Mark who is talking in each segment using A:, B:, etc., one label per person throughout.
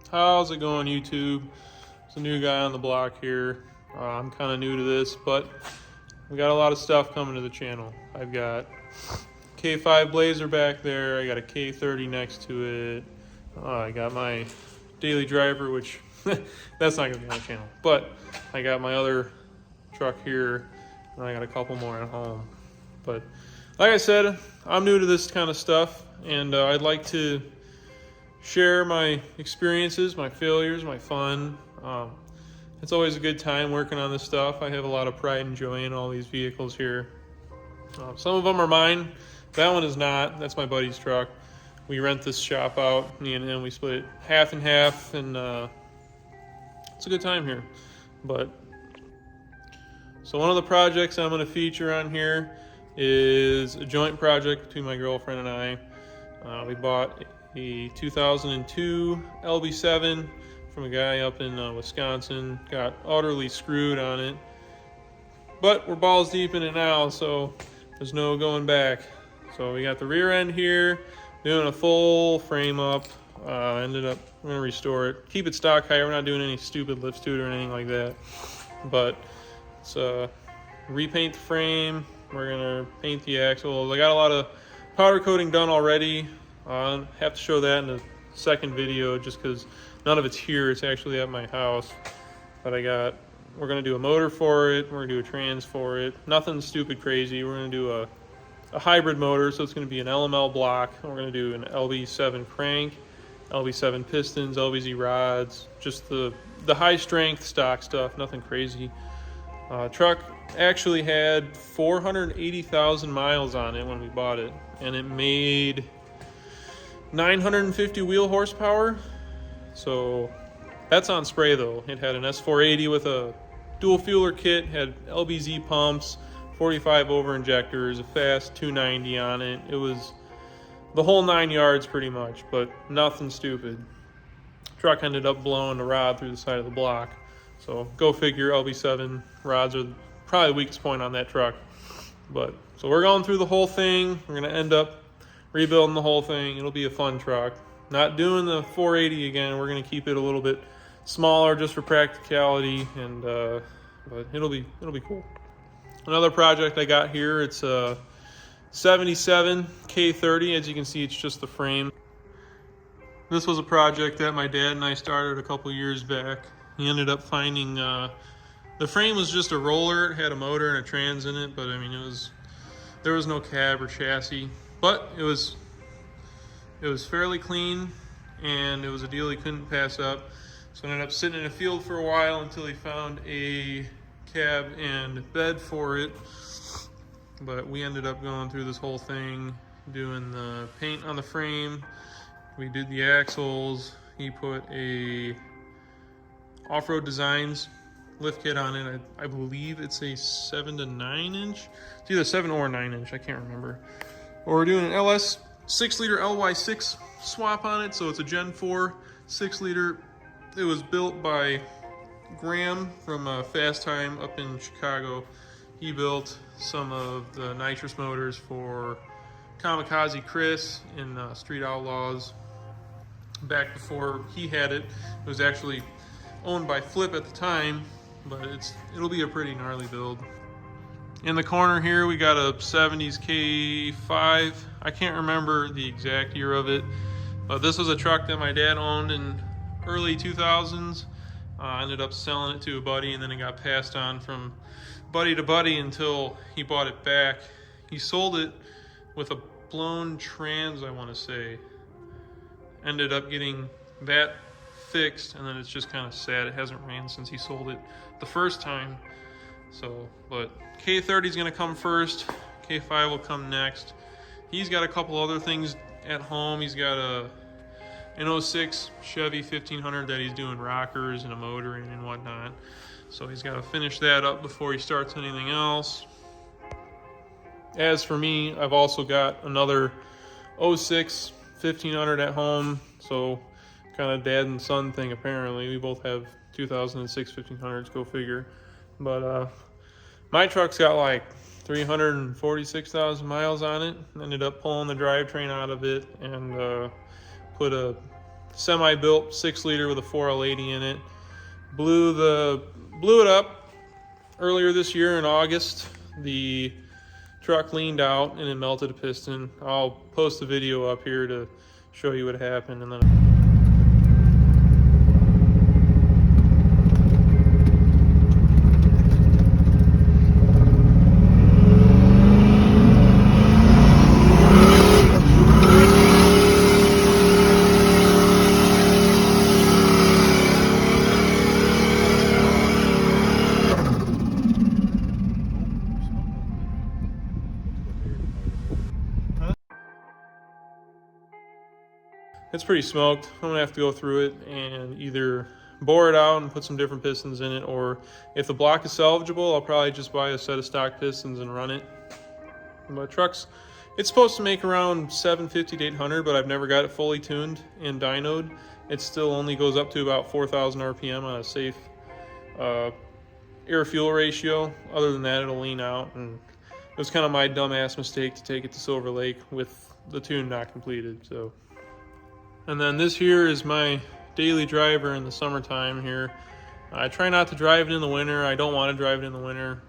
A: How's it going, YouTube? It's a new guy on the block here. I'm kind of new to this, but we got a lot of stuff coming to the channel. I've got K5 Blazer back there. I got a K30 next to it. I got my daily driver, which that's not going to be on the channel. But I got my other truck here, and I got a couple more at home. But like I said, I'm new to this kind of stuff, and I'd like to share my experiences, my failures, my fun. It's always a good time working on this stuff. I have a lot of pride and joy in all these vehicles here. Some of them are mine. That one is not. That's my buddy's truck. We rent this shop out, and we split it half and half, and it's a good time here. So one of the projects I'm going to feature on here is a joint project between my girlfriend and I. We bought a 2002 LB7 from a guy up in Wisconsin. Got utterly screwed on it, but we're balls deep in it now, so there's no going back. So we got the rear end here, doing a full frame up. Ended up, we're gonna restore it, keep it stock high. We're not doing any stupid lifts to it or anything like that, but it's repaint the frame. We're gonna paint the axles. I got a lot of powder coating done already. I'll have to show that in the second video just because none of it's here. It's actually at my house. But we're going to do a motor for it. We're going to do a trans for it. Nothing stupid crazy. We're going to do a hybrid motor, so it's going to be an LML block. We're going to do an LB7 crank, LB7 pistons, LBZ rods, just the high strength stock stuff, nothing crazy. Truck actually had 480,000 miles on it when we bought it, and it made 950 wheel horsepower. So that's on spray though. It had an S480 with a dual fueler kit, had LBZ pumps, 45 over injectors, a fast 290 on it. It was the whole 9 yards pretty much, but nothing stupid. Truck ended up blowing the rod through the side of the block. So go figure, LB7 rods are probably the weakest point on that truck. So we're going through the whole thing. We're gonna end up rebuilding the whole thing. It'll be a fun truck. Not doing the 480 again. We're going to keep it a little bit smaller just for practicality, and but it'll be cool. Another project I got here, it's a 77 K30. As you can see, it's just the frame. This was a project that my dad and I started a couple years back. He ended up finding the frame was just a roller. It had a motor and a trans in it, but I mean there was no cab or chassis. But it was fairly clean, and it was a deal he couldn't pass up. So I ended up sitting in a field for a while until he found a cab and bed for it. But we ended up going through this whole thing, doing the paint on the frame. We did the axles. He put a Off-Road Designs lift kit on it. I believe it's a 7 to 9 inch. It's either 7 or 9 inch, I can't remember. Or we're doing an LS 6-liter LY6 swap on it, so it's a Gen 4 6-liter. It was built by Graham from Fast Time up in Chicago. He built some of the nitrous motors for Kamikaze Chris in Street Outlaws. Back before he had it, it was actually owned by Flip at the time, but it'll be a pretty gnarly build. In the corner here, we got a 70s K5. I can't remember the exact year of it, but this was a truck that my dad owned in early 2000s. Ended up selling it to a buddy, and then it got passed on from buddy to buddy until he bought it back. He sold it with a blown trans, I want to say. Ended up getting that fixed, and then it's just kind of sad. It hasn't ran since he sold it the first time. So, but K30 is going to come first. K5 will come next. He's got a couple other things at home. He's got an 06 Chevy 1500 that he's doing rockers and a motor in and whatnot. So he's got to finish that up before he starts anything else. As for me, I've also got another 06 1500 at home. So kind of dad and son thing apparently. We both have 2006 1500s, go figure. But My truck's got like 346,000 miles on it. Ended up pulling the drivetrain out of it and put a semi-built 6-liter with a 4L80 in it. Blew it up earlier this year in August. The truck leaned out and it melted a piston. I'll post the video up here to show you what happened, and then it's pretty smoked. I'm gonna have to go through it and either bore it out and put some different pistons in it, or if the block is salvageable, I'll probably just buy a set of stock pistons and run it. But it's supposed to make around 750 to 800, but I've never got it fully tuned and dynoed. It still only goes up to about 4,000 RPM on a safe air-fuel ratio. Other than that, it'll lean out, and it was kind of my dumbass mistake to take it to Silver Lake with the tune not completed. So. And then this here is my daily driver in the summertime here. I try not to drive it in the winter. I don't want to drive it in the winter.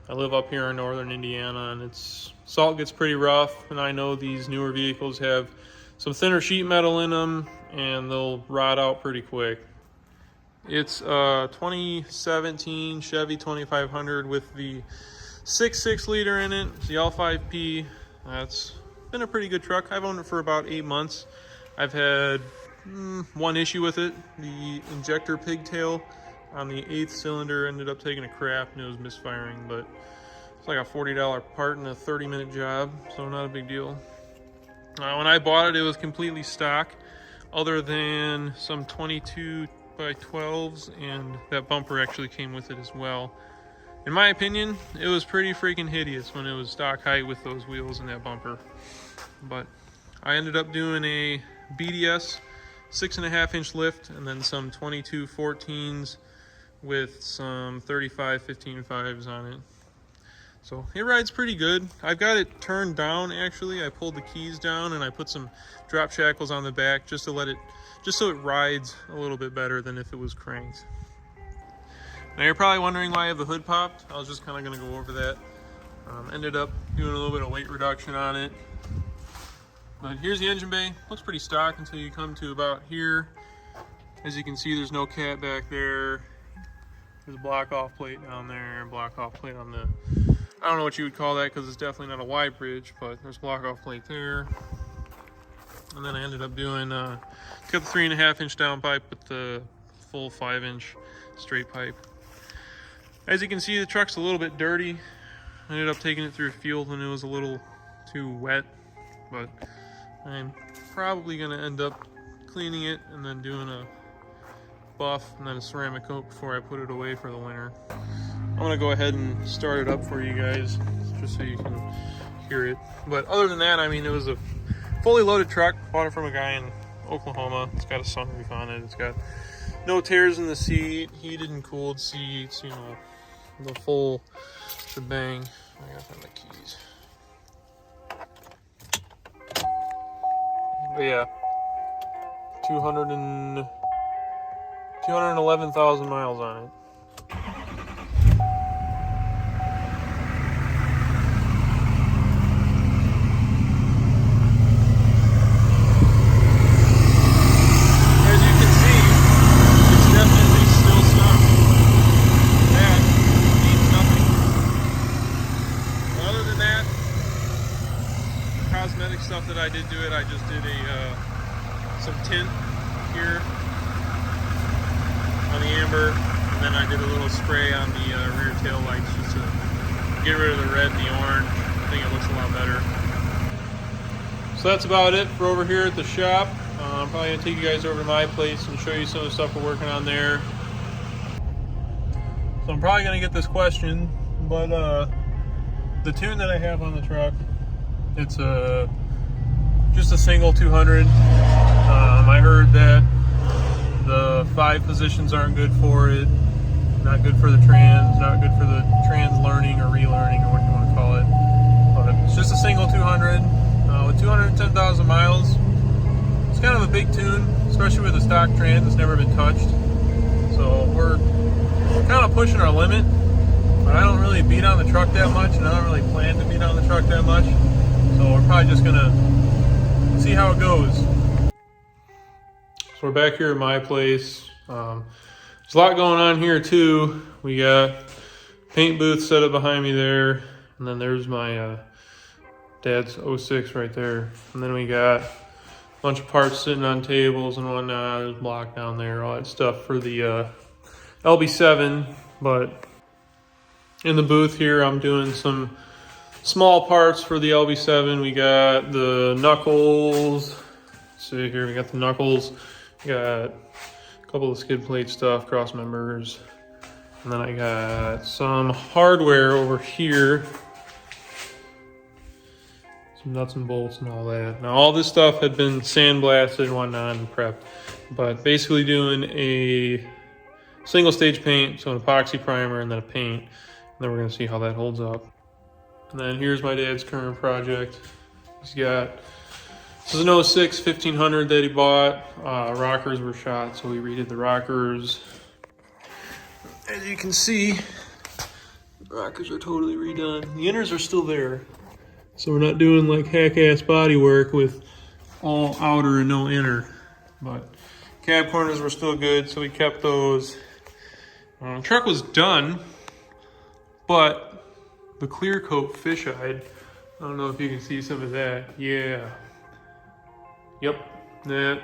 A: I live up here in northern Indiana, and salt gets pretty rough, and I know these newer vehicles have some thinner sheet metal in them, and they'll rot out pretty quick. It's a 2017 Chevy 2500 with the 6.6 liter in it. It's the L5P. That's been a pretty good truck. I've owned it for about 8 months. I've had one issue with it. The injector pigtail on the 8th cylinder ended up taking a crap and it was misfiring, but it's like a $40 part in a 30-minute job, so not a big deal. When I bought it, it was completely stock, other than some 22 by 12s, and that bumper actually came with it as well. In my opinion, it was pretty freaking hideous when it was stock height with those wheels and that bumper. But I ended up doing a BDS 6.5-inch lift and then some 22 14s with some 35 15.5s on it. So it rides pretty good. I've got it turned down actually. I pulled the keys down and I put some drop shackles on the back just so it rides a little bit better than if it was cranked. Now you're probably wondering why I have the hood popped. I was just kind of going to go over that. Ended up doing a little bit of weight reduction on it. But here's the engine bay. Looks pretty stock until you come to about here. As you can see, there's no cat back there. There's a block off plate down there, block off plate on the, I don't know what you would call that because it's definitely not a Y bridge, but there's block off plate there. And then I ended up doing, got the 3.5-inch down pipe with the full 5-inch straight pipe. As you can see, the truck's a little bit dirty. I ended up taking it through a field when it was a little too wet, but I'm probably going to end up cleaning it and then doing a buff and then a ceramic coat before I put it away for the winter. I'm going to go ahead and start it up for you guys just so you can hear it. But other than that, I mean, it was a fully loaded truck. Bought it from a guy in Oklahoma. It's got a sunroof on it. It's got no tears in the seat, heated and cooled seats, you know, the full shebang. I gotta find my keys. But yeah, 211,000 miles on it. As you can see, it's definitely still stock. That means nothing. Other than that, the cosmetic stuff that I did do it, I just did some tint here on the amber, and then I did a little spray on the rear tail lights just to get rid of the red and the orange. I think it looks a lot better. So that's about it for over here at the shop. I'm probably going to take you guys over to my place and show you some of the stuff we're working on there. So I'm probably going to get this question, but the tune that I have on the truck, it's just a single 200. I heard that the 5 positions aren't good for it. Not good for the trans, not good for the trans learning or relearning or what you want to call it. But it's just a single 200 with 210,000 miles. It's kind of a big tune, especially with a stock trans that's never been touched. So we're kind of pushing our limit, but I don't really beat on the truck that much, and I don't really plan to beat on the truck that much. So we're probably just gonna see how it goes. So we're back here at my place. There's a lot going on here too. We got paint booth set up behind me there, and then there's my dad's 06 right there. And then we got a bunch of parts sitting on tables and whatnot. There's block down there, all that stuff for the LB7. But in the booth here, I'm doing some small parts for the LB7. We got the knuckles. Let's see here, we got the knuckles. We got a couple of skid plate stuff, cross members. And then I got some hardware over here. Some nuts and bolts and all that. Now all this stuff had been sandblasted and whatnot and prepped. But basically doing a single stage paint, so an epoxy primer and then a paint. And then we're gonna see how that holds up. And then here's my dad's current project. He's got, this is an 06 1500 that he bought. Rockers were shot, so we redid the rockers. As you can see, the rockers are totally redone. The inners are still there. So we're not doing like hack-ass body work with all outer and no inner. But cab corners were still good, so we kept those. The truck was done, but the clear coat fisheye, I don't know if you can see some of that. Yeah. Yep, that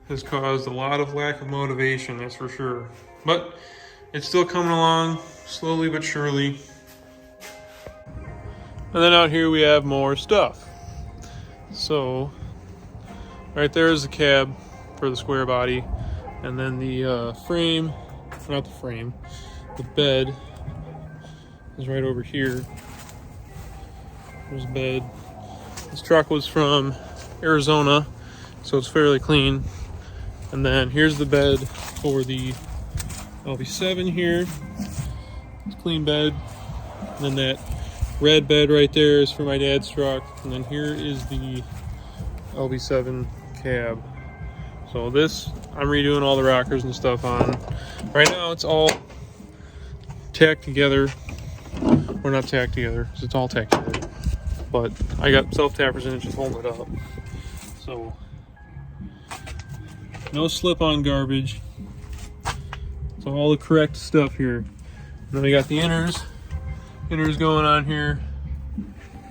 A: has caused a lot of lack of motivation, that's for sure. But it's still coming along, slowly but surely. And then out here we have more stuff. So, right there is the cab for the square body. And then the frame, not the frame, the bed is right over here. There's the bed. This truck was from Arizona, so it's fairly clean. And then here's the bed for the LB7 here. It's a clean bed. And then that red bed right there is for my dad's truck. And then here is the LB7 cab. So this, I'm redoing all the rockers and stuff on. Right now it's all tacked together. Or not tacked together, because it's all tacked together. But I got self-tappers in it just holding it up. So, no slip-on garbage. So all the correct stuff here. And then we got the inners. Inners going on here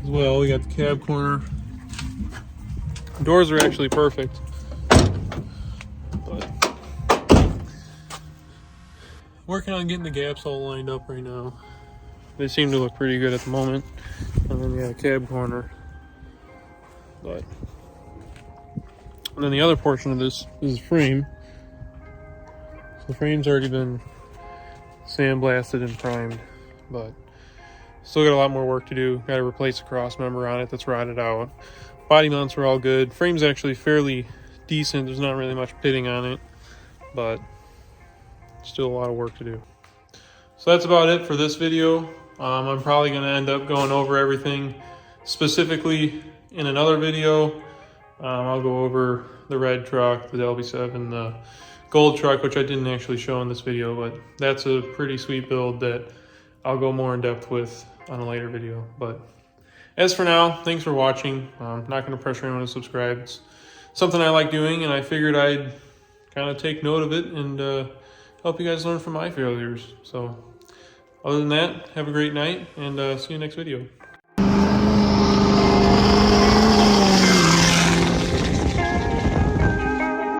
A: as well. We got the cab corner. The doors are actually perfect. But working on getting the gaps all lined up right now. They seem to look pretty good at the moment. And then yeah, cab corner. But and then the other portion of this is the frame. So the frame's already been sandblasted and primed, but still got a lot more work to do. Got to replace a cross member on it that's rotted out. Body mounts are all good. Frame's actually fairly decent. There's not really much pitting on it, but still a lot of work to do. So that's about it for this video. I'm probably going to end up going over everything specifically in another video. I'll go over the red truck, the LB7, the gold truck, which I didn't actually show in this video, but that's a pretty sweet build that I'll go more in depth with on a later video. But as for now, thanks for watching. I'm not going to pressure anyone to subscribe. It's something I like doing, and I figured I'd kind of take note of it and help you guys learn from my failures. So other than that, have a great night, and see you next video.